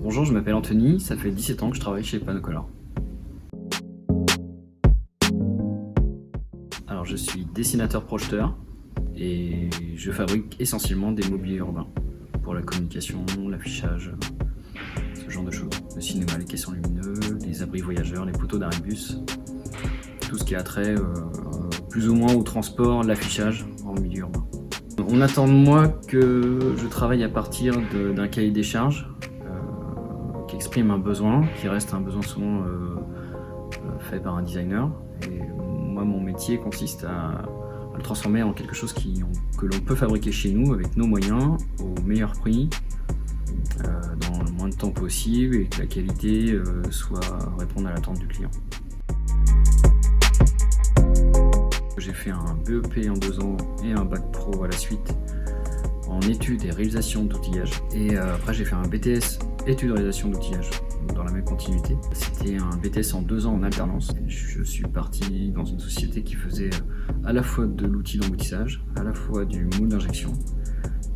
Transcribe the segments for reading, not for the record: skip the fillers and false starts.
Bonjour, je m'appelle Anthony, ça fait 17 ans que je travaille chez Panocolor. Alors je suis dessinateur-projeteur et je fabrique essentiellement des mobiliers urbains pour la communication, l'affichage, ce genre de choses. Le cinéma, les caissons lumineux, les abris voyageurs, les poteaux d'arrêt-bus, tout ce qui a trait plus ou moins au transport, l'affichage en milieu urbain. On attend de moi que je travaille à partir d'un cahier des charges qui exprime un besoin, qui reste un besoin souvent fait par un designer. Et moi, mon métier consiste à le transformer en quelque chose que l'on peut fabriquer chez nous avec nos moyens, au meilleur prix, dans le moins de temps possible et que la qualité réponde à l'attente du client. J'ai fait un BEP en 2 ans et un bac pro à la suite en études et réalisation d'outillage. Et après j'ai fait un BTS études et réalisation d'outillage dans la même continuité. C'était un BTS en 2 ans en alternance. Je suis parti dans une société qui faisait à la fois de l'outil d'emboutissage, à la fois du moule d'injection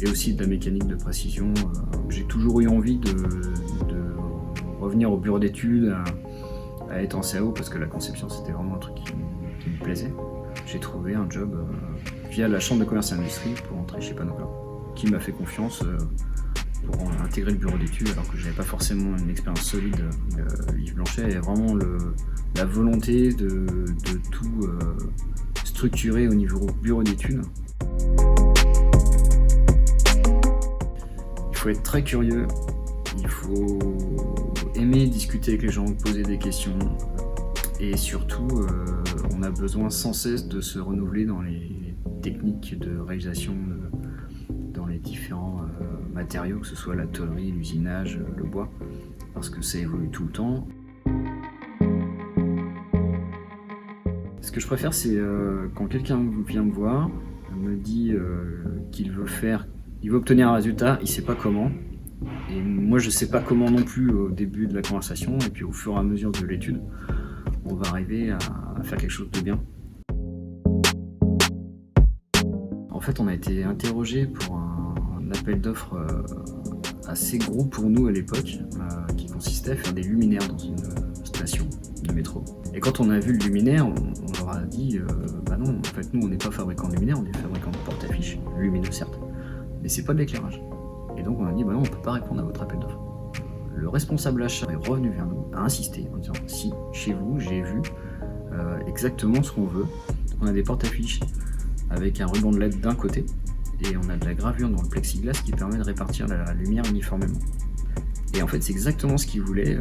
et aussi de la mécanique de précision. J'ai toujours eu envie de revenir au bureau d'études, à être en CAO parce que la conception c'était vraiment un truc qui me plaisait. J'ai trouvé un job via la chambre de commerce et d'industrie pour entrer chez Panocolor, qui m'a fait confiance pour intégrer le bureau d'études alors que je n'avais pas forcément une expérience solide. Yves Blanchet avait vraiment la volonté de tout structurer au niveau bureau d'études. Il faut être très curieux, il faut aimer discuter avec les gens, poser des questions. Et surtout, on a besoin sans cesse de se renouveler dans les techniques de réalisation, dans les différents matériaux, que ce soit la tôlerie, l'usinage, le bois, parce que ça évolue tout le temps. Ce que je préfère, c'est quand quelqu'un vient me voir, me dit qu'il veut obtenir un résultat, il ne sait pas comment. Et moi, je ne sais pas comment non plus au début de la conversation, et puis au fur et à mesure de l'étude, on va arriver à faire quelque chose de bien. En fait, on a été interrogé pour un appel d'offres assez gros pour nous à l'époque, qui consistait à faire des luminaires dans une station de métro. Et quand on a vu le luminaire, on leur a dit bah non, en fait, nous, on n'est pas fabricant de luminaires, on est fabricant de porte-affiches, lumineux certes, mais c'est pas de l'éclairage. Et donc, on a dit bah non, on peut pas répondre à votre appel d'offres. Le responsable achat est revenu vers nous, a insisté en disant si, chez vous, j'ai vu exactement ce qu'on veut. On a des porte-affiches avec un ruban de LED d'un côté et on a de la gravure dans le plexiglas qui permet de répartir la lumière uniformément. Et en fait, c'est exactement ce qu'ils voulaient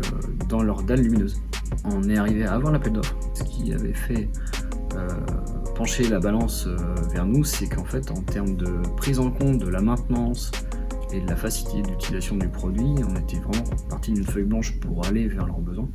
dans leur dalle lumineuse. On est arrivé à avoir l'appel d'offres. Ce qui avait fait pencher la balance vers nous, c'est qu'en fait, en termes de prise en compte de la maintenance et de la facilité d'utilisation du produit, on était vraiment parti d'une feuille blanche pour aller vers leurs besoins.